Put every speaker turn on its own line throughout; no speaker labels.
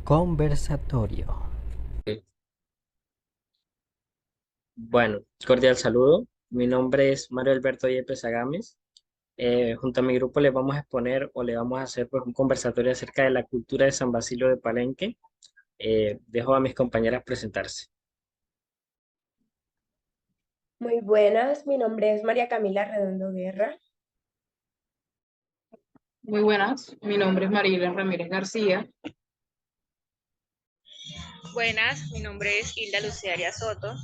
Conversatorio.
Bueno, cordial saludo. Mi nombre es Mario Alberto Yepes Agames. Junto a mi grupo les vamos a exponer o le vamos a hacer pues, un conversatorio acerca de la cultura de San Basilio de Palenque. Dejo a mis compañeras presentarse.
Muy buenas, mi nombre es María Camila Redondo Guerra.
Muy buenas, mi nombre es Mariela Ramírez García.
Buenas, mi nombre es Hilda Luciaria Soto.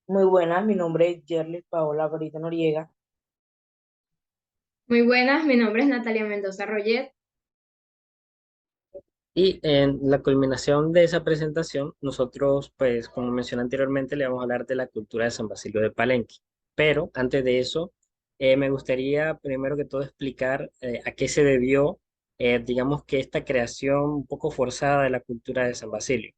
Muy buenas, mi nombre es Yerlis Paola Brito Noriega.
Muy buenas, mi nombre es Natalia Mendoza Roget.
Y en la culminación de esa presentación, nosotros, pues, como mencioné anteriormente, le vamos a hablar de la cultura de San Basilio de Palenque. Pero antes de eso, me gustaría primero que todo explicar a qué se debió, digamos que esta creación un poco forzada de la cultura de San Basilio.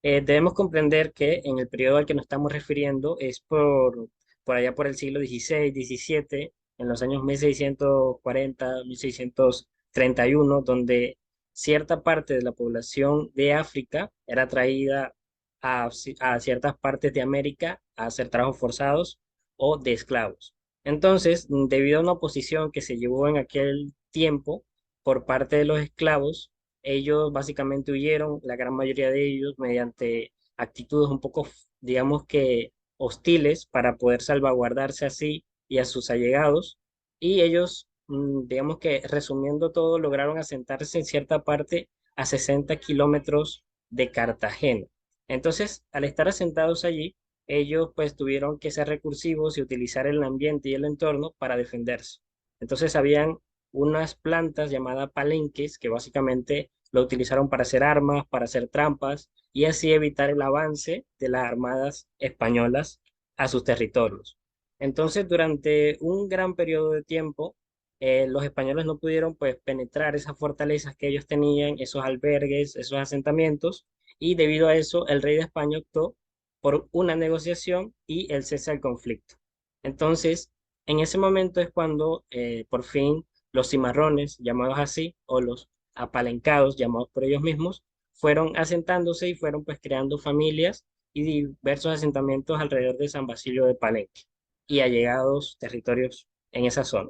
Debemos comprender que en el periodo al que nos estamos refiriendo es por allá por el siglo XVI, XVII, en los años 1640, 1631, donde cierta parte de la población de África era traída a ciertas partes de América a hacer trabajos forzados o de esclavos. Entonces, debido a una oposición que se llevó en aquel tiempo por parte de los esclavos, ellos básicamente huyeron, la gran mayoría de ellos, mediante actitudes un poco, digamos que hostiles para poder salvaguardarse así y a sus allegados. Y ellos, digamos que resumiendo todo, lograron asentarse en cierta parte a 60 kilómetros de Cartagena. Entonces, al estar asentados allí, ellos pues tuvieron que ser recursivos y utilizar el ambiente y el entorno para defenderse. Entonces, habían unas plantas llamadas palenques que básicamente lo utilizaron para hacer armas, para hacer trampas y así evitar el avance de las armadas españolas a sus territorios. Entonces, durante un gran periodo de tiempo, los españoles no pudieron pues penetrar esas fortalezas que ellos tenían, esos albergues, esos asentamientos, y debido a eso el rey de España optó por una negociación y el cese al conflicto. Entonces, en ese momento es cuando por fin los cimarrones, llamados así, o los apalencados, llamados por ellos mismos, fueron asentándose y fueron pues creando familias y diversos asentamientos alrededor de San Basilio de Palenque y allegados territorios en esa zona.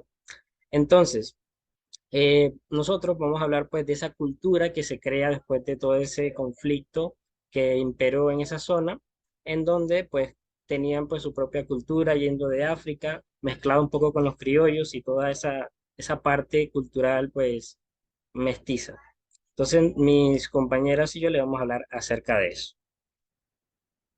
Entonces, nosotros vamos a hablar pues de esa cultura que se crea después de todo ese conflicto que imperó en esa zona, en donde pues tenían pues su propia cultura yendo de África, mezclado un poco con los criollos y toda esa parte cultural pues mestiza. Entonces, mis compañeras y yo le vamos a hablar acerca de eso.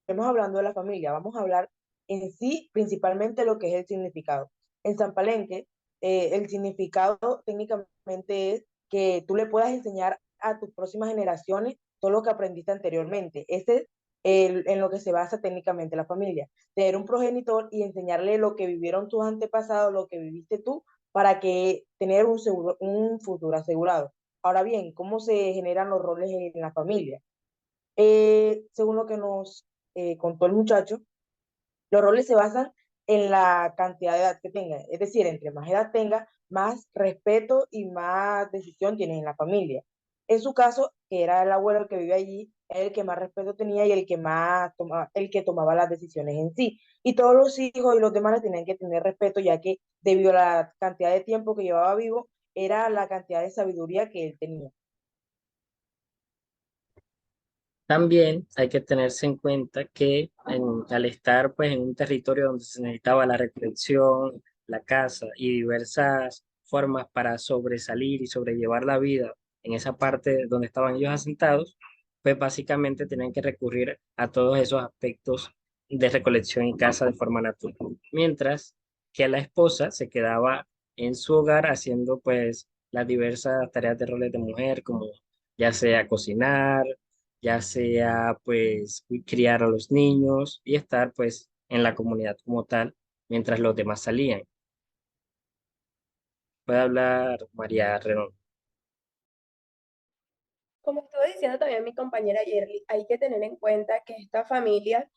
Estamos hablando de la familia, vamos a hablar en sí principalmente lo que es el significado. En San Palenque, el significado técnicamente es que tú le puedas enseñar a tus próximas generaciones todo lo que aprendiste anteriormente. Ese es en lo que se basa técnicamente la familia. Tener un progenitor y enseñarle lo que vivieron tus antepasados, lo que viviste tú, para que tener un futuro asegurado. Ahora bien, ¿cómo se generan los roles en la familia? Según lo que nos contó el muchacho, los roles se basan en la cantidad de edad que tenga. Es decir, entre más edad tenga, más respeto y más decisión tiene en la familia. En su caso, que era el abuelo el que vive allí, era el que más respeto tenía y el que tomaba las decisiones en sí. Y todos los hijos y los demás le tenían que tener respeto, ya que debido a la cantidad de tiempo que llevaba vivo, era la cantidad de sabiduría que él tenía.
También hay que tenerse en cuenta que al estar pues en un territorio donde se necesitaba la recolección, la caza y diversas formas para sobresalir y sobrellevar la vida en esa parte donde estaban ellos asentados, pues básicamente tenían que recurrir a todos esos aspectos de recolección y caza de forma natural. Mientras que la esposa se quedaba en su hogar haciendo pues las diversas tareas de roles de mujer, como ya sea cocinar, ya sea pues criar a los niños y estar pues en la comunidad como tal mientras los demás salían. Puede hablar María Renón.
Como estuvo diciendo también mi compañera Yerly, hay que tener en cuenta que estas familias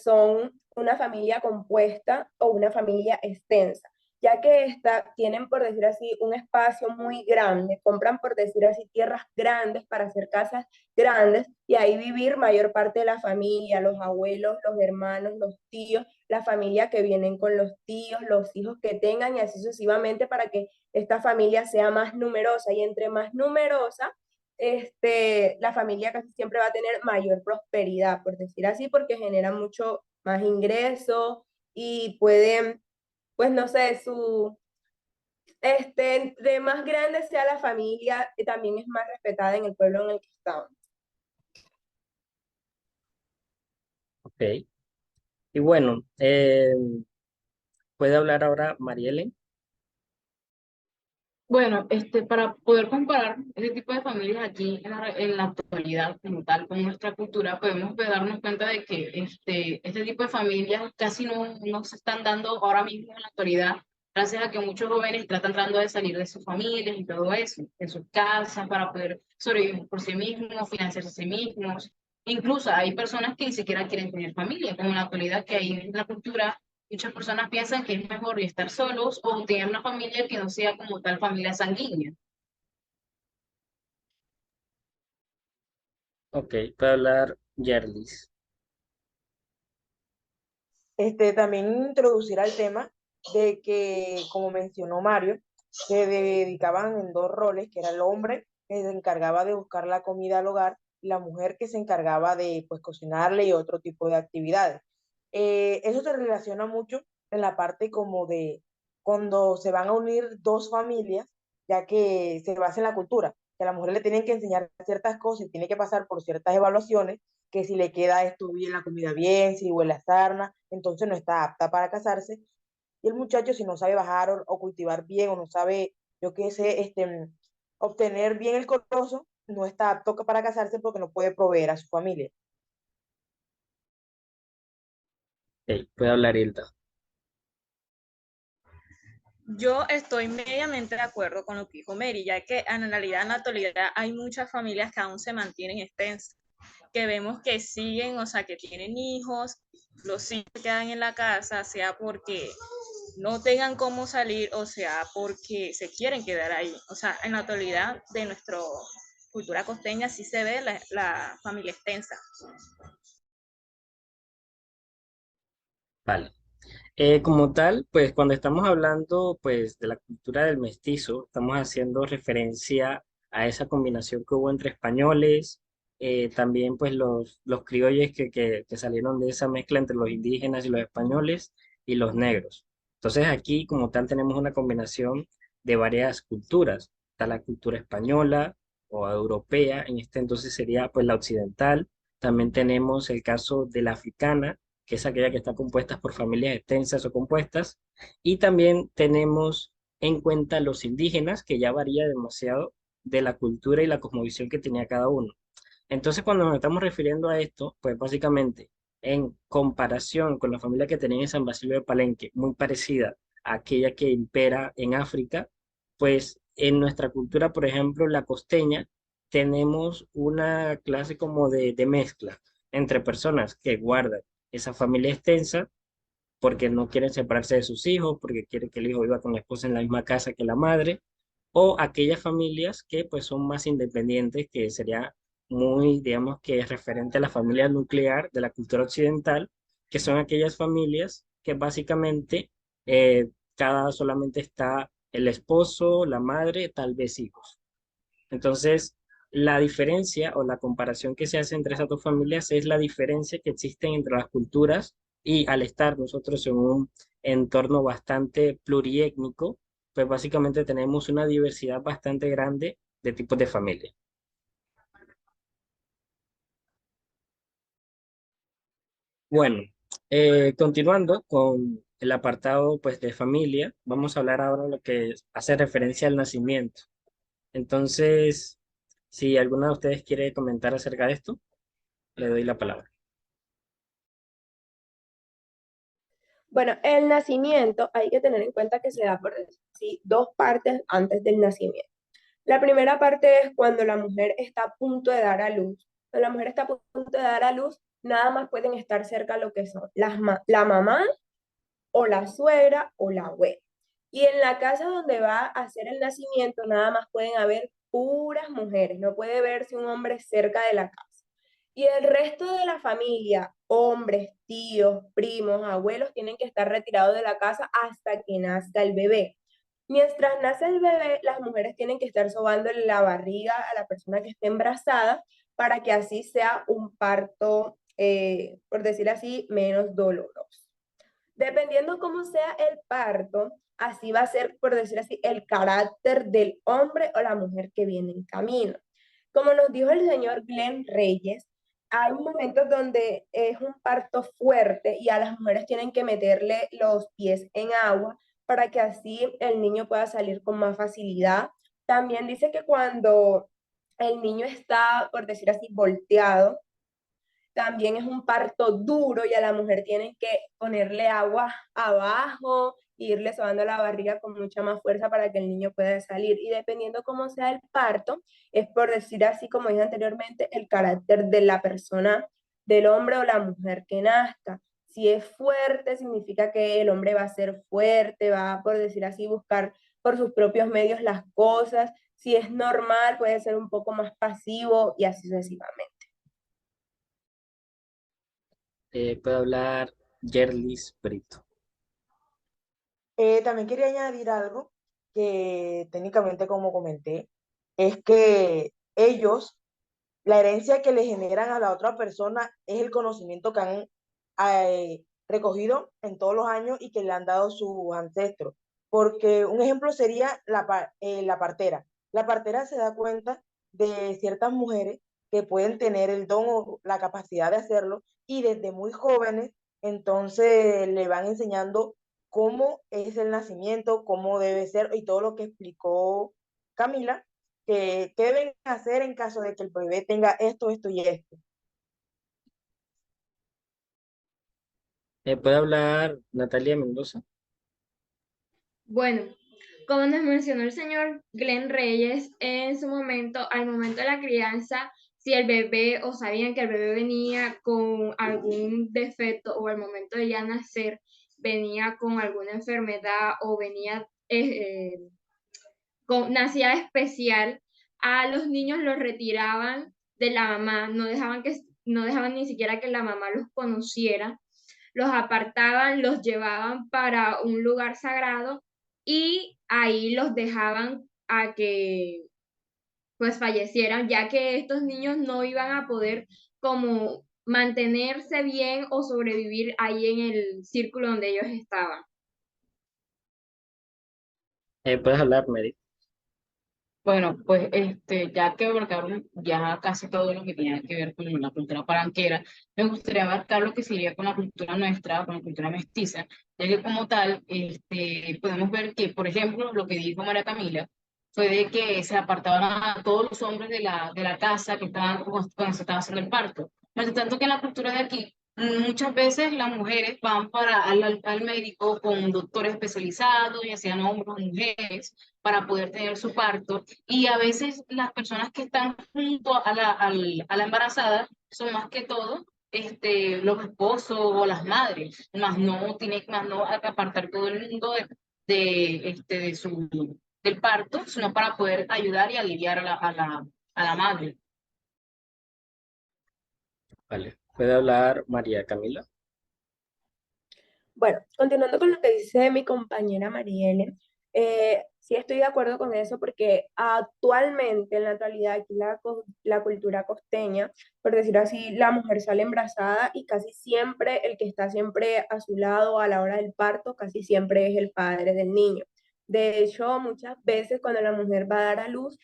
son una familia compuesta o una familia extensa. ya que tienen, por decir así, un espacio muy grande, compran, por decir así, tierras grandes para hacer casas grandes y ahí vivir mayor parte de la familia, los abuelos, los hermanos, los tíos, la familia que vienen con los tíos, los hijos que tengan y así sucesivamente para que esta familia sea más numerosa y entre más numerosa, la familia casi siempre va a tener mayor prosperidad, por decir así, porque genera mucho más ingresos y pueden, pues no sé, entre más grande sea la familia, también es más respetada en el pueblo en el que estamos.
Ok. Y bueno, puede hablar ahora Marielen.
Bueno, para poder comparar ese tipo de familias aquí en la actualidad como tal con nuestra cultura, podemos darnos cuenta de que este tipo de familias casi no se están dando ahora mismo en la actualidad, gracias a que muchos jóvenes están tratando de salir de sus familias y todo eso, de sus casas, para poder sobrevivir por sí mismos, financiarse a sí mismos. Incluso hay personas que ni siquiera quieren tener familia, como en la actualidad que hay en la cultura. Muchas personas piensan que es mejor estar solos o tener una familia que no sea como tal familia sanguínea.
Ok, puede hablar Yerlis.
También introducir al tema de que, como mencionó Mario, se dedicaban en dos roles, que era el hombre que se encargaba de buscar la comida al hogar y la mujer que se encargaba de pues cocinarle y otro tipo de actividades. Eso se relaciona mucho en la parte como de cuando se van a unir dos familias, ya que se basa en la cultura, que a la mujer le tienen que enseñar ciertas cosas y tiene que pasar por ciertas evaluaciones que si le queda esto bien, la comida bien, si huele a sarna, entonces no está apta para casarse. Y el muchacho, si no sabe bajar o cultivar bien o no sabe, yo qué sé, obtener bien el corozo, no está apto para casarse porque no puede proveer a su familia.
Ok, puede hablar Hilda.
Yo estoy mediamente de acuerdo con lo que dijo Mary, ya que en realidad en la actualidad hay muchas familias que aún se mantienen extensas, que vemos que siguen, o sea, que tienen hijos, los hijos quedan en la casa, sea porque no tengan cómo salir, o sea, porque se quieren quedar ahí. O sea, en la actualidad de nuestra cultura costeña sí se ve la familia extensa.
Vale. Como tal, pues cuando estamos hablando pues de la cultura del mestizo, estamos haciendo referencia a esa combinación que hubo entre españoles, también pues los criollos que salieron de esa mezcla entre los indígenas y los españoles y los negros. Entonces aquí como tal tenemos una combinación de varias culturas. Está la cultura española o europea, en este entonces sería pues la occidental. También tenemos el caso de la africana, que es aquella que está compuesta por familias extensas o compuestas, y también tenemos en cuenta los indígenas, que ya varía demasiado de la cultura y la cosmovisión que tenía cada uno. Entonces, cuando nos estamos refiriendo a esto, pues básicamente, en comparación con la familia que tenía en San Basilio de Palenque, muy parecida a aquella que impera en África, pues en nuestra cultura, por ejemplo, la costeña, tenemos una clase como de mezcla entre personas que guardan esa familia extensa porque no quieren separarse de sus hijos, porque quieren que el hijo viva con la esposa en la misma casa que la madre, o aquellas familias que pues son más independientes, que sería muy, digamos que es referente a la familia nuclear de la cultura occidental, que son aquellas familias que básicamente cada solamente está el esposo, la madre, tal vez hijos. Entonces, la diferencia o la comparación que se hace entre esas dos familias es la diferencia que existe entre las culturas y al estar nosotros en un entorno bastante pluriétnico, pues básicamente tenemos una diversidad bastante grande de tipos de familia. Bueno, continuando con el apartado pues de familia, vamos a hablar ahora de lo que hace referencia al nacimiento. Entonces, si alguna de ustedes quiere comentar acerca de esto, le doy la palabra.
Bueno, el nacimiento hay que tener en cuenta que se da por sí, dos partes antes del nacimiento. La primera parte es cuando la mujer está a punto de dar a luz. Cuando la mujer está a punto de dar a luz, nada más pueden estar cerca lo que son la mamá o la suegra o la abuela. Y en la casa donde va a hacer el nacimiento, nada más pueden haber puras mujeres, no puede verse un hombre cerca de la casa. Y el resto de la familia, hombres, tíos, primos, abuelos, tienen que estar retirados de la casa hasta que nazca el bebé. Mientras nace el bebé, las mujeres tienen que estar sobando la barriga a la persona que esté embarazada para que así sea un parto, por decir así, menos doloroso. Dependiendo cómo sea el parto, así va a ser, por decir así, el carácter del hombre o la mujer que viene en camino. Como nos dijo el señor Glenn Reyes, hay momentos donde es un parto fuerte y a las mujeres tienen que meterle los pies en agua para que así el niño pueda salir con más facilidad. También dice que cuando el niño está, por decir así, volteado, también es un parto duro y a la mujer tienen que ponerle agua abajo e irle sobando la barriga con mucha más fuerza para que el niño pueda salir. Y dependiendo cómo sea el parto, es por decir así, como dije anteriormente, el carácter de la persona, del hombre o la mujer que nazca. Si es fuerte, significa que el hombre va a ser fuerte, va, por decir así, buscar por sus propios medios las cosas. Si es normal, puede ser un poco más pasivo y así sucesivamente.
Puede hablar Yerlis Brito.
También quería añadir algo que técnicamente, como comenté, es que ellos, la herencia que le generan a la otra persona es el conocimiento que han recogido en todos los años y que le han dado sus ancestros. Porque un ejemplo sería la partera. La partera se da cuenta de ciertas mujeres que pueden tener el don o la capacidad de hacerlo y desde muy jóvenes entonces le van enseñando cómo es el nacimiento, cómo debe ser y todo lo que explicó Camila, que qué deben hacer en caso de que el bebé tenga esto, esto y esto.
Puede hablar Natalia Mendoza.
Bueno, como nos mencionó el señor Glenn Reyes, en su momento, al momento de la crianza, si el bebé o sabían que el bebé venía con algún defecto o al momento de ya nacer venía con alguna enfermedad o venía con nacía especial, a los niños los retiraban de la mamá, no dejaban ni siquiera que la mamá los conociera, los apartaban, los llevaban para un lugar sagrado y ahí los dejaban a que pues fallecieran, ya que estos niños no iban a poder como mantenerse bien o sobrevivir ahí en el círculo donde ellos estaban.
Puedes hablar Mary.
Bueno, pues ya que abarcaron ya casi todo lo que tiene que ver con la cultura paranquera, me gustaría abarcar lo que sería con la cultura nuestra, con la cultura mestiza, ya que como tal, podemos ver que, por ejemplo, lo que dijo María Camila, fue de que se apartaban a todos los hombres de la casa que estaban cuando se estaba haciendo el parto. Mientras tanto que en la cultura de aquí, muchas veces las mujeres van al médico con doctores especializados, ya sean hombres o mujeres, para poder tener su parto. Y a veces las personas que están junto a a la embarazada son más que todo los esposos o las madres, más no apartar todo el mundo del parto, sino para poder ayudar y aliviar a la madre.
Vale. Puede hablar María Camila.
Bueno, continuando con lo que dice mi compañera Marielle, sí estoy de acuerdo con eso porque actualmente en la actualidad aquí la cultura costeña, por decirlo así, la mujer sale embarazada y casi siempre el que está siempre a su lado a la hora del parto, casi siempre es el padre del niño. De hecho, muchas veces cuando la mujer va a dar a luz,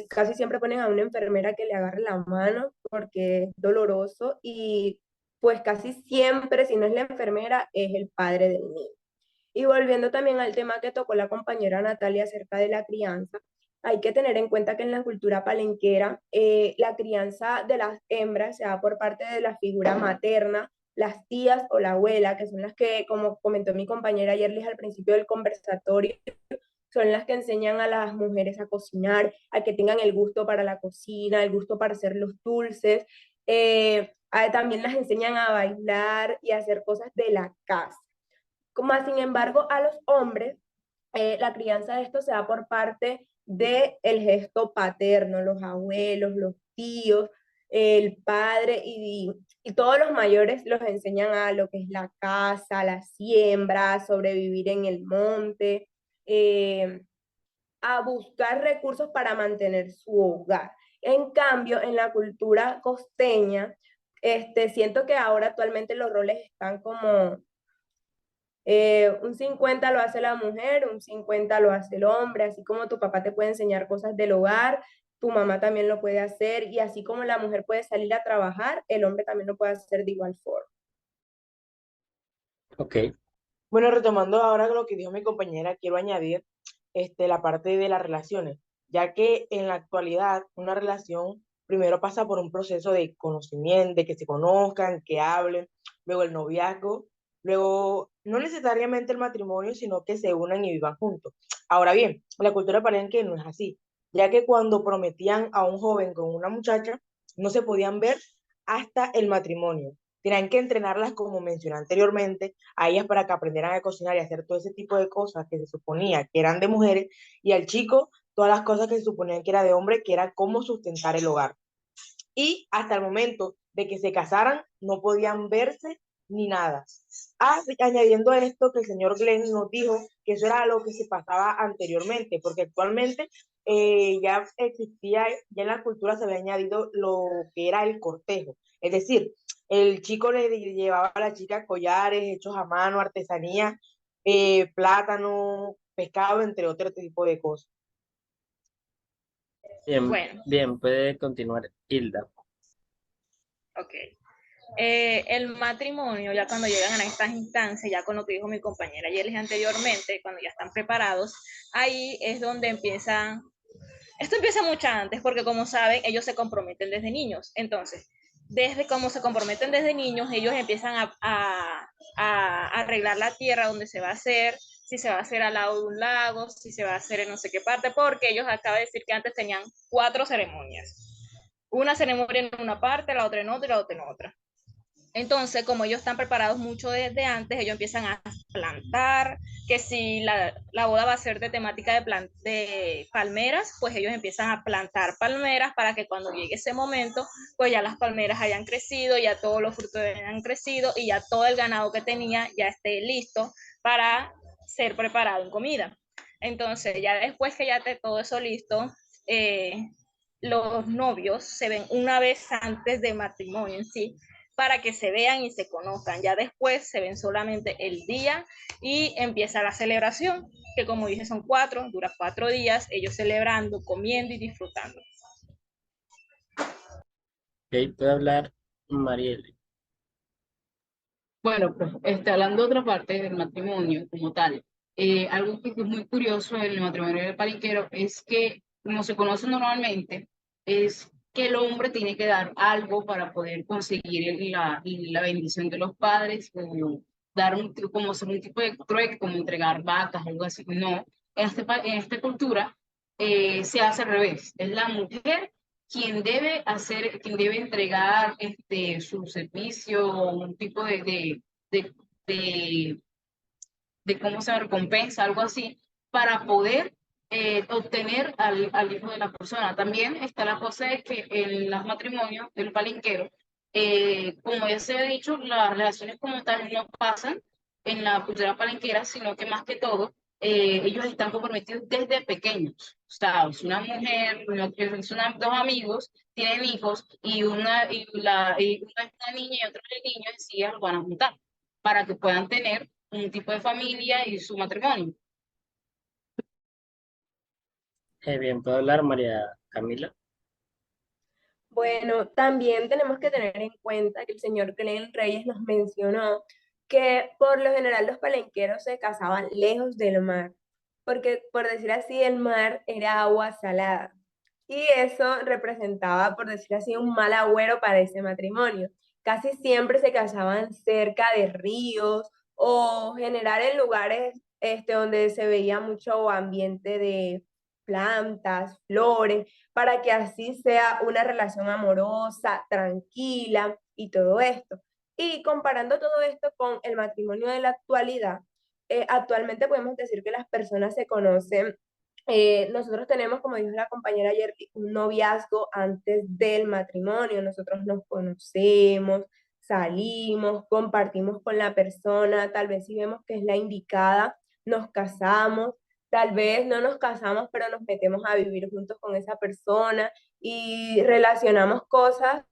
casi siempre ponen a una enfermera que le agarre la mano porque es doloroso y pues casi siempre, si no es la enfermera, es el padre del niño. Y volviendo también al tema que tocó la compañera Natalia acerca de la crianza, hay que tener en cuenta que en la cultura palenquera la crianza de las hembras se da por parte de la figura materna, las tías o la abuela, que son las que, como comentó mi compañera ayer les al principio del conversatorio, son las que enseñan a las mujeres a cocinar, a que tengan el gusto para la cocina, el gusto para hacer los dulces. También las enseñan a bailar y a hacer cosas de la casa. Como, sin embargo, a los hombres la crianza de esto se da por parte del gesto paterno, los abuelos, los tíos, el padre y todos los mayores los enseñan a lo que es la caza, la siembra, sobrevivir en el monte, eh, a buscar recursos para mantener su hogar. En cambio, en la cultura costeña, siento que ahora actualmente los roles están como un 50 lo hace la mujer, un 50 lo hace el hombre, así como tu papá te puede enseñar cosas del hogar, tu mamá también lo puede hacer, y así como la mujer puede salir a trabajar, el hombre también lo puede hacer de igual forma.
Ok,
Bueno, retomando ahora lo que dijo mi compañera, quiero añadir la parte de las relaciones, ya que en la actualidad una relación primero pasa por un proceso de conocimiento, de que se conozcan, que hablen, luego el noviazgo, luego no necesariamente el matrimonio, sino que se unan y vivan juntos. Ahora bien, la cultura palenque no es así, ya que cuando prometían a un joven con una muchacha, no se podían ver hasta el matrimonio. Tenían que entrenarlas, como mencioné anteriormente, a ellas para que aprendieran a cocinar y hacer todo ese tipo de cosas que se suponía que eran de mujeres, y al chico todas las cosas que se suponían que era de hombre, que era cómo sustentar el hogar. Y hasta el momento de que se casaran no podían verse ni nada. Añadiendo a esto que el señor Glenn nos dijo que eso era lo que se pasaba anteriormente, porque actualmente ya existía, ya en la cultura se había añadido lo que era el cortejo, es decir, el chico le llevaba a la chica collares hechos a mano, artesanía, plátano, pescado, entre otro tipo de cosas.
bien,
Bueno,
bien, puede continuar Hilda.
ok. El matrimonio, ya cuando llegan a estas instancias, ya con lo que dijo mi compañera Yelis anteriormente, cuando ya están preparados, ahí es donde empiezan, esto empieza mucho antes, porque como saben, ellos se comprometen desde niños. Entonces, desde como se comprometen desde niños, ellos empiezan a arreglar la tierra donde se va a hacer, si se va a hacer al lado de un lago, si se va a hacer en no sé qué parte, porque ellos acaban de decir que antes tenían 4 ceremonias. Una ceremonia en una parte, la otra en otra y la otra en otra. Entonces, como ellos están preparados mucho desde antes, ellos empiezan a plantar, que si la boda va a ser de temática de palmeras, pues ellos empiezan a plantar palmeras para que cuando llegue ese momento, pues ya las palmeras hayan crecido, ya todos los frutos hayan crecido y ya todo el ganado que tenía ya esté listo para ser preparado en comida. Entonces, ya después que ya esté todo eso listo, eh, los novios se ven una vez antes del matrimonio en sí, para que se vean y se conozcan. Ya después se ven solamente el día y empieza la celebración, que como dije son 4, dura 4 días, ellos celebrando, comiendo y disfrutando.
Ok, puede hablar Mariel.
Bueno, pues hablando de otra parte del matrimonio como tal, algo que es muy curioso en el matrimonio del palinquero es que, como se conoce normalmente, es que el hombre tiene que dar algo para poder conseguir la bendición de los padres, o dar como hacer un tipo de trueque, como entregar vacas, algo así. No, en esta cultura se hace al revés. Es la mujer quien debe entregar su servicio o un tipo de, de, de cómo se recompensa, algo así, para poder obtener al hijo de la persona. También está la cosa de que en los matrimonios del palinquero, como ya se ha dicho, las relaciones como tal no pasan en la cultura palenquera, sino que más que todo, ellos están comprometidos desde pequeños. O sea, es una mujer, dos amigos, tienen hijos y una es una niña y otra es un niño, y sí, los van a juntar para que puedan tener un tipo de familia y su matrimonio.
Bien, puede hablar María Camila.
Bueno, también tenemos que tener en cuenta que el señor Glenn Reyes nos mencionó que por lo general los palenqueros se casaban lejos del mar, porque por decir así, el mar era agua salada. Y eso representaba, por decir así, un mal agüero para ese matrimonio. Casi siempre se casaban cerca de ríos o generar en lugares donde se veía mucho ambiente de plantas, flores, para que así sea una relación amorosa, tranquila y todo esto. Y comparando todo esto con el matrimonio de la actualidad, actualmente podemos decir que las personas se conocen. Nosotros tenemos, como dijo la compañera ayer, un noviazgo antes del matrimonio. Nosotros nos conocemos, salimos, compartimos con la persona, tal vez si vemos que es la indicada, nos casamos, tal vez no nos casamos, pero nos metemos a vivir juntos con esa persona y relacionamos cosas,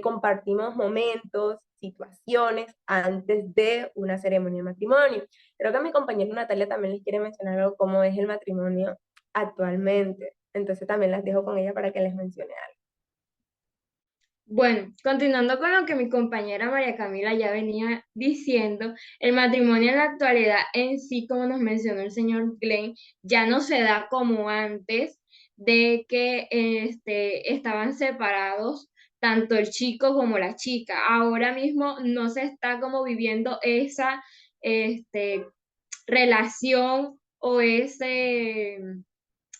compartimos momentos, situaciones antes de una ceremonia de matrimonio. Creo que a mi compañera Natalia también les quiere mencionar algo, cómo es el matrimonio actualmente. Entonces también las dejo con ella para que les mencione algo.
Bueno, continuando con lo que mi compañera María Camila ya venía diciendo, el matrimonio en la actualidad en sí, como nos mencionó el señor Glenn, ya no se da como antes de que estaban separados tanto el chico como la chica. Ahora mismo no se está como viviendo esa relación o ese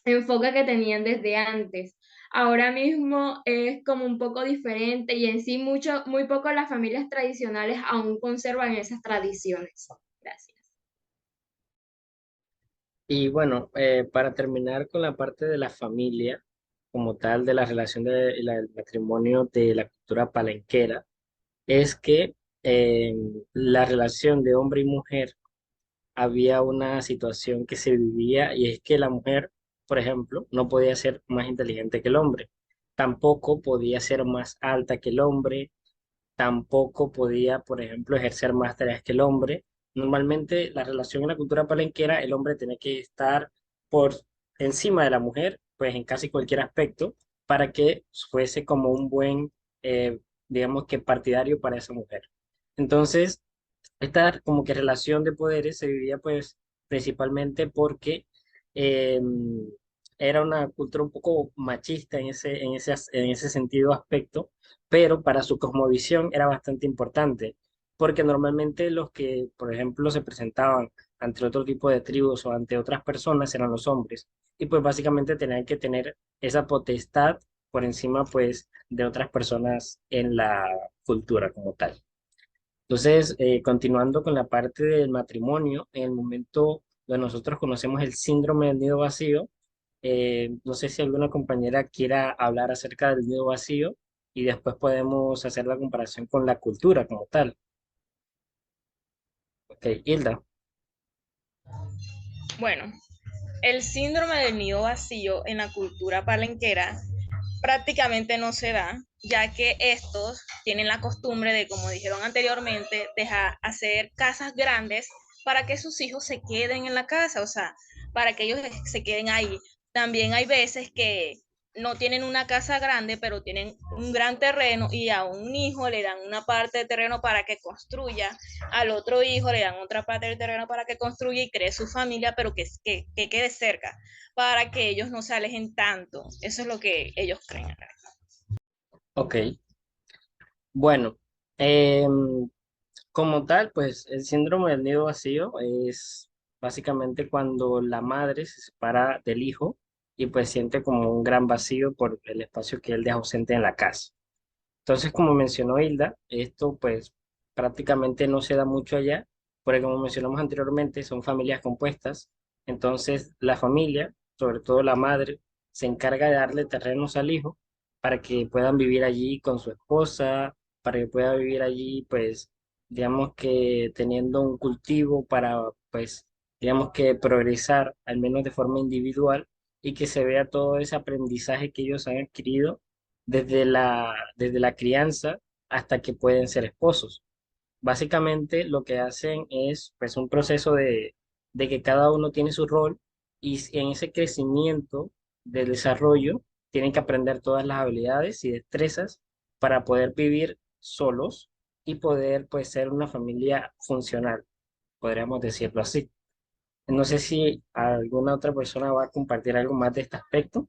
enfoque que tenían desde antes. Ahora mismo es como un poco diferente y en sí muy poco las familias tradicionales aún conservan esas tradiciones. Gracias.
Y bueno, para terminar con la parte de la familia, como tal, de la relación del matrimonio de la cultura palenquera, es que la relación de hombre y mujer había una situación que se vivía y es que la mujer, por ejemplo, no podía ser más inteligente que el hombre, tampoco podía ser más alta que el hombre, tampoco podía, por ejemplo, ejercer más tareas que el hombre. Normalmente la relación en la cultura palenquera, el hombre tenía que estar por encima de la mujer, pues en casi cualquier aspecto, para que fuese como un buen, digamos que partidario para esa mujer. Entonces, esta como que relación de poderes se vivía pues principalmente porque eh, era una cultura un poco machista en ese sentido aspecto, pero para su cosmovisión era bastante importante, porque normalmente los que, por ejemplo, se presentaban ante otro tipo de tribus o ante otras personas eran los hombres, y pues básicamente tenían que tener esa potestad por encima pues de otras personas en la cultura como tal. Entonces, continuando con la parte del matrimonio, en el momento donde nosotros conocemos el síndrome del nido vacío, no sé si alguna compañera quiera hablar acerca del nido vacío y después podemos hacer la comparación con la cultura como tal. Ok, Hilda.
Bueno, el síndrome del nido vacío en la cultura palenquera prácticamente no se da, ya que estos tienen la costumbre de, como dijeron anteriormente, dejar hacer casas grandes para que sus hijos se queden en la casa, o sea, para que ellos se queden ahí. También hay veces que no tienen una casa grande, pero tienen un gran terreno y a un hijo le dan una parte de terreno para que construya, al otro hijo le dan otra parte del terreno para que construya y cree su familia, pero que quede cerca, para que ellos no se alejen tanto. Eso es lo que ellos creen.
Ok, bueno, em, como tal, pues el síndrome del nido vacío es básicamente cuando la madre se separa del hijo y pues siente como un gran vacío por el espacio que él deja ausente en la casa. Entonces, como mencionó Hilda, esto pues prácticamente no se da mucho allá, porque como mencionamos anteriormente, son familias compuestas. Entonces, la familia, sobre todo la madre, se encarga de darle terrenos al hijo para que puedan vivir allí con su esposa, para que pueda vivir allí, pues, digamos que teniendo un cultivo para, pues, digamos que progresar, al menos de forma individual, y que se vea todo ese aprendizaje que ellos han adquirido desde la crianza hasta que pueden ser esposos. Básicamente lo que hacen es pues un proceso de que cada uno tiene su rol y en ese crecimiento de desarrollo tienen que aprender todas las habilidades y destrezas para poder vivir solos y poder pues ser una familia funcional, podríamos decirlo así. No sé si alguna otra persona va a compartir algo más de este aspecto.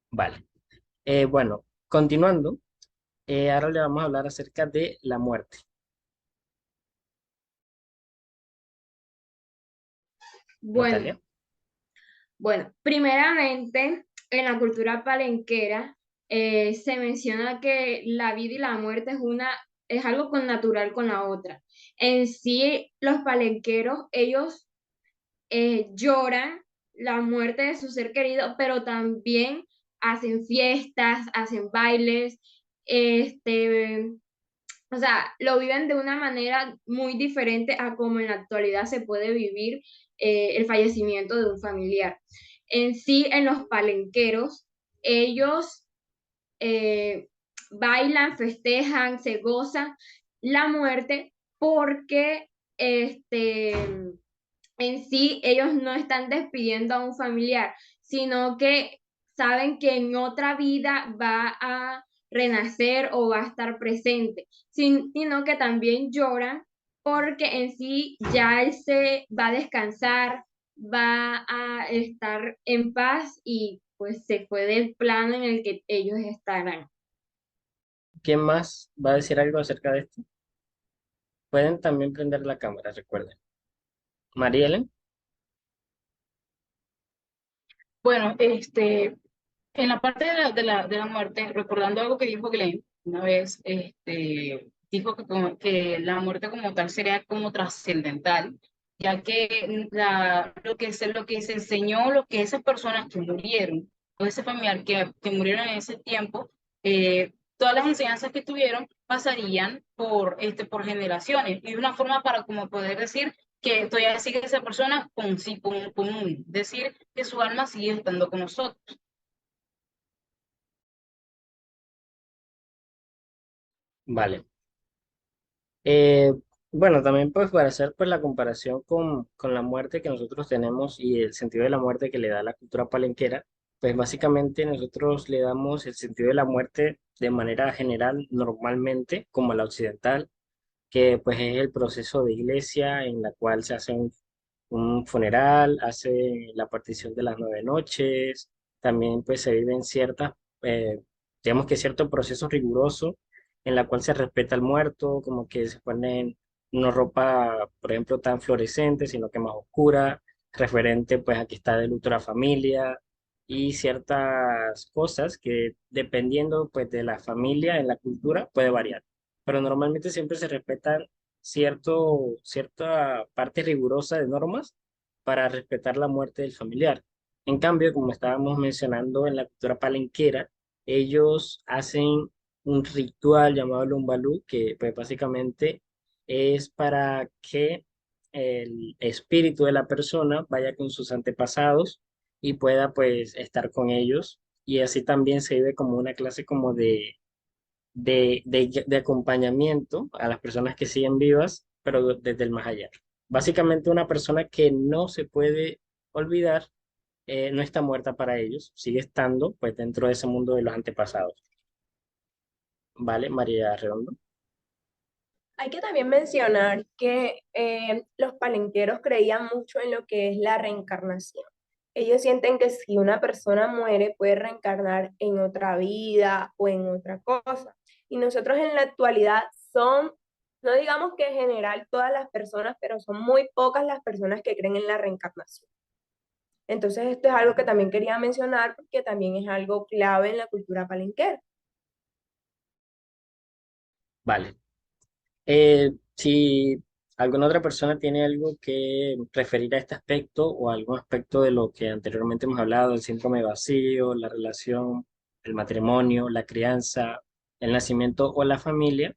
Vale. Bueno, continuando. Ahora le vamos a hablar acerca de la muerte.
Bueno,
Natalia.
bueno, primeramente en la cultura palenquera se menciona que la vida y la muerte es algo con natural con la otra. En sí, los palenqueros, ellos lloran la muerte de su ser querido, pero también hacen fiestas, hacen bailes, este, o sea, lo viven de una manera muy diferente a como en la actualidad se puede vivir el fallecimiento de un familiar. En sí, en los palenqueros, ellos eh, bailan, festejan, se gozan la muerte porque en sí ellos no están despidiendo a un familiar, sino que saben que en otra vida va a renacer o va a estar presente, sino que también lloran porque en sí ya él se va a descansar, va a estar en paz y pues se fue del plano en el que ellos estarán.
¿Quién más va a decir algo acerca de esto? Pueden también prender la cámara, recuerden. María Ellen.
Bueno, en la parte de la muerte, recordando algo que dijo Glenn una vez, dijo que, que la muerte como tal sería como trascendental, ya que lo que se enseñó, lo que esas personas que murieron, o ese familiar que murieron en ese tiempo, todas las enseñanzas que tuvieron pasarían por generaciones, y una forma para como poder decir que todavía sigue esa persona con sí, con decir que su alma sigue estando con nosotros.
Vale. Eh, bueno, también pues para hacer pues la comparación con la muerte que nosotros tenemos y el sentido de la muerte que le da la cultura palenquera, pues básicamente nosotros le damos el sentido de la muerte de manera general, normalmente, como la occidental, que pues es el proceso de iglesia en la cual se hace un funeral, hace la partición de las 9 noches, también pues se viven ciertas, digamos que cierto proceso riguroso en la cual se respeta al muerto, como que se ponen una ropa, por ejemplo, tan fluorescente, sino que más oscura, referente pues a que está de luto la familia y ciertas cosas que dependiendo pues de la familia en la cultura puede variar, pero normalmente siempre se respetan cierta parte rigurosa de normas para respetar la muerte del familiar. En cambio, como estábamos mencionando en la cultura palenquera, ellos hacen un ritual llamado Lumbalú, que pues básicamente es para que el espíritu de la persona vaya con sus antepasados y pueda pues estar con ellos. Y así también se vive como una clase como de acompañamiento a las personas que siguen vivas, pero desde el más allá. Básicamente una persona que no se puede olvidar, no está muerta para ellos, sigue estando pues dentro de ese mundo de los antepasados. ¿Vale, María Redondo?
Hay que también mencionar que los palenqueros creían mucho en lo que es la reencarnación. Ellos sienten que si una persona muere puede reencarnar en otra vida o en otra cosa. Y nosotros en la actualidad son, no digamos que en general todas las personas, pero son muy pocas las personas que creen en la reencarnación. Entonces esto es algo que también quería mencionar porque también es algo clave en la cultura palenquera.
Vale. Si alguna otra persona tiene algo que referir a este aspecto o algún aspecto de lo que anteriormente hemos hablado, el síndrome vacío, la relación, el matrimonio, la crianza, el nacimiento o la familia,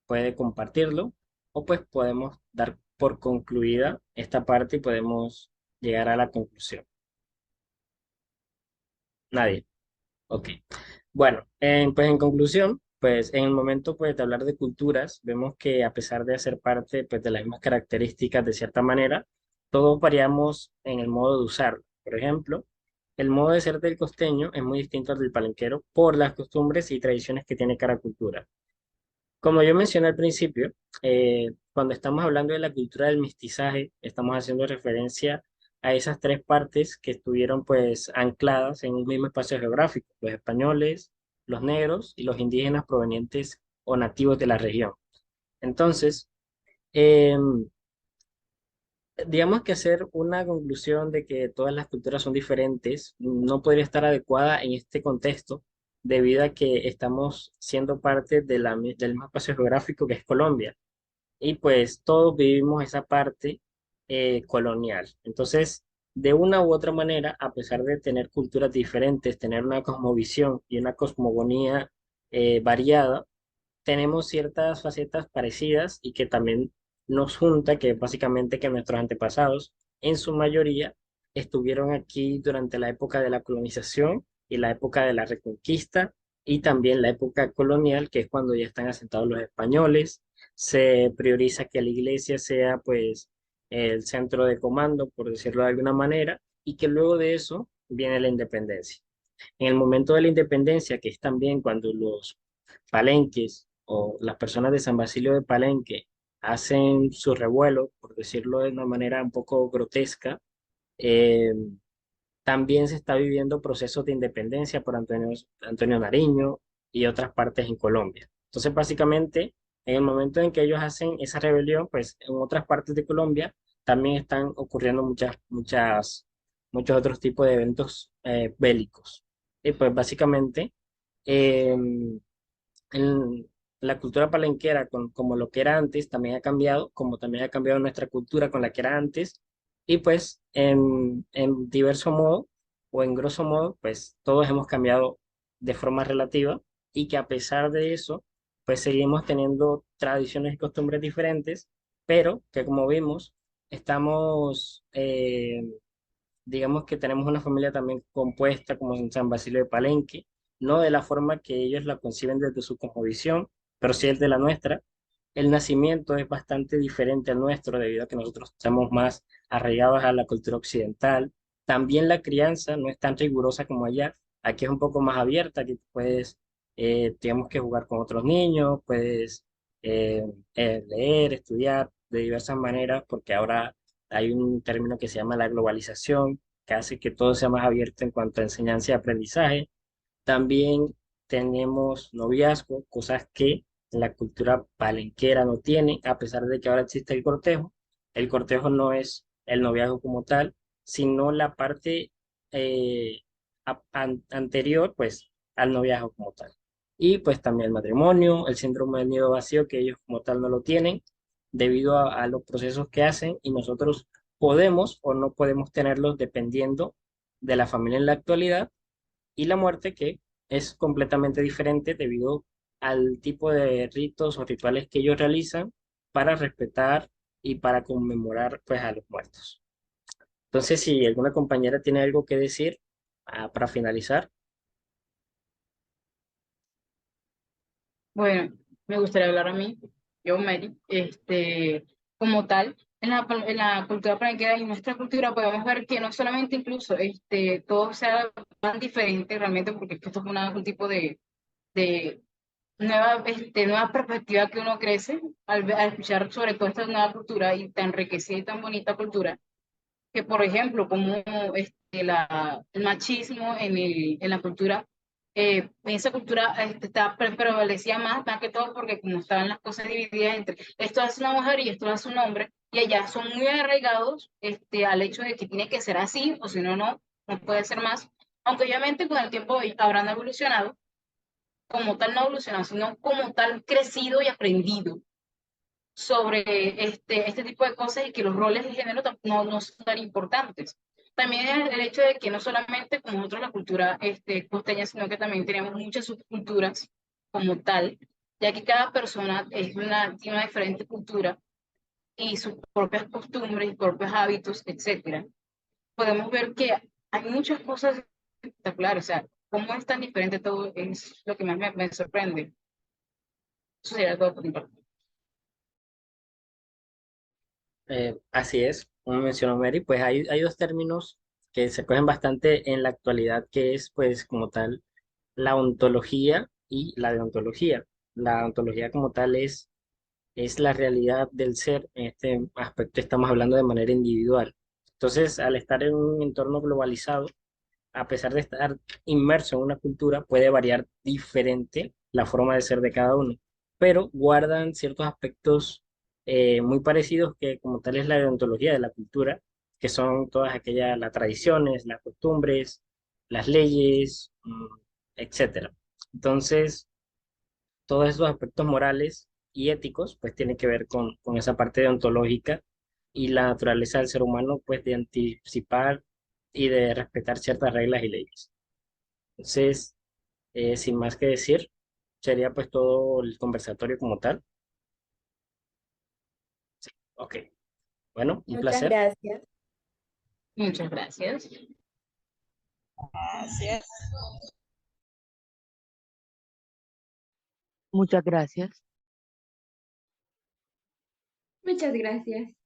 puede compartirlo o pues podemos dar por concluida esta parte y podemos llegar a la conclusión. Nadie. Ok. Bueno, pues en conclusión, pues en el momento pues, de hablar de culturas, vemos que a pesar de hacer parte pues, de las mismas características de cierta manera, todos variamos en el modo de usarlo. Por ejemplo, el modo de ser del costeño es muy distinto al del palenquero por las costumbres y tradiciones que tiene cada cultura. Como yo mencioné al principio, cuando estamos hablando de la cultura del mestizaje, estamos haciendo referencia a esas tres partes que estuvieron pues ancladas en un mismo espacio geográfico, los españoles, los negros y los indígenas provenientes o nativos de la región. Entonces, digamos que hacer una conclusión de que todas las culturas son diferentes no podría estar adecuada en este contexto, debido a que estamos siendo parte de del mismo espacio geográfico que es Colombia. y pues todos vivimos esa parte colonial. Entonces, de una u otra manera, a pesar de tener culturas diferentes, tener una cosmovisión y una cosmogonía variada, tenemos ciertas facetas parecidas y que también nos junta, que básicamente que nuestros antepasados, en su mayoría, estuvieron aquí durante la época de la colonización y la época de la reconquista y también la época colonial, que es cuando ya están asentados los españoles. Se prioriza que la iglesia sea pues el centro de comando, por decirlo de alguna manera, y que luego de eso viene la independencia. En el momento de la independencia, que es también cuando los palenques o las personas de San Basilio de Palenque hacen su revuelo, por decirlo de una manera un poco grotesca, eh, también se está viviendo procesos de independencia por Antonio Nariño y otras partes en Colombia. Entonces, básicamente, en el momento en que ellos hacen esa rebelión, pues en otras partes de Colombia también están ocurriendo muchos otros tipos de eventos bélicos. Y pues básicamente, en la cultura palenquera, como lo que era antes, también ha cambiado, como también ha cambiado nuestra cultura con la que era antes, y pues en diverso modo o en grosso modo, pues todos hemos cambiado de forma relativa y que a pesar de eso, pues seguimos teniendo tradiciones y costumbres diferentes, pero que como vimos, estamos, digamos que tenemos una familia también compuesta como en San Basilio de Palenque, no de la forma que ellos la conciben desde su cosmovisión, pero sí el de la nuestra. El nacimiento es bastante diferente al nuestro debido a que nosotros estamos más arraigados a la cultura occidental. También la crianza no es tan rigurosa como allá. Aquí es un poco más abierta, aquí puedes, digamos que jugar con otros niños, puedes eh, leer, estudiar de diversas maneras, porque ahora hay un término que se llama la globalización, que hace que todo sea más abierto en cuanto a enseñanza y aprendizaje. También tenemos noviazgo, cosas que la cultura palenquera no tiene, a pesar de que ahora existe el cortejo. El cortejo no es el noviazgo como tal, sino la parte eh, anterior, pues, al noviazgo como tal. Y pues también el matrimonio, el síndrome del nido vacío, que ellos como tal no lo tienen, debido a los procesos que hacen, y nosotros podemos o no podemos tenerlos dependiendo de la familia en la actualidad, y la muerte, que es completamente diferente debido al tipo de ritos o rituales que ellos realizan para respetar y para conmemorar pues a los muertos. Entonces, si alguna compañera tiene algo que decir para finalizar.
Bueno, me gustaría hablar a mí, yo, Mary, como tal, en la cultura palenquera y en nuestra cultura podemos ver que no solamente incluso todo sea tan diferente realmente, porque esto es un tipo de nueva perspectiva que uno crece al escuchar sobre toda esta nueva cultura y tan enriquecida y tan bonita cultura, que por ejemplo, como el machismo en la cultura, en esa cultura prevalecía más que todo porque como estaban las cosas divididas entre esto hace una mujer y esto hace un hombre, y allá son muy arraigados al hecho de que tiene que ser así, o si no, no puede ser más, aunque obviamente con el tiempo habrán evolucionado, como tal no evolucionado, sino como tal crecido y aprendido sobre este tipo de cosas y que los roles de género no son tan importantes. También el hecho de que no solamente como nosotros la cultura costeña, sino que también tenemos muchas subculturas como tal, ya que cada persona tiene una diferente cultura y sus propias costumbres y propios hábitos, etcétera. Podemos ver que hay muchas cosas espectaculares, o sea, cómo es tan diferente todo es lo que más me sorprende. Eso sería todo por mi parte.
Así es, como mencionó Mary, pues hay dos términos que se cogen bastante en la actualidad, que es pues como tal la ontología y la deontología. La ontología como tal es la realidad del ser. En este aspecto estamos hablando de manera individual. Entonces, al estar en un entorno globalizado, a pesar de estar inmerso en una cultura, puede variar diferente la forma de ser de cada uno, pero guardan ciertos aspectos muy parecidos que como tal es la deontología de la cultura, que son todas aquellas, las tradiciones, las costumbres, las leyes, etcétera. Entonces, todos esos aspectos morales y éticos, pues tiene que ver con esa parte deontológica y la naturaleza del ser humano, pues de anticipar y de respetar ciertas reglas y leyes. Entonces, sin más que decir, sería pues todo el conversatorio como tal. Ok, bueno, un
Muchas
placer.
gracias.
Muchas gracias.
Gracias.
Muchas gracias.
Muchas gracias.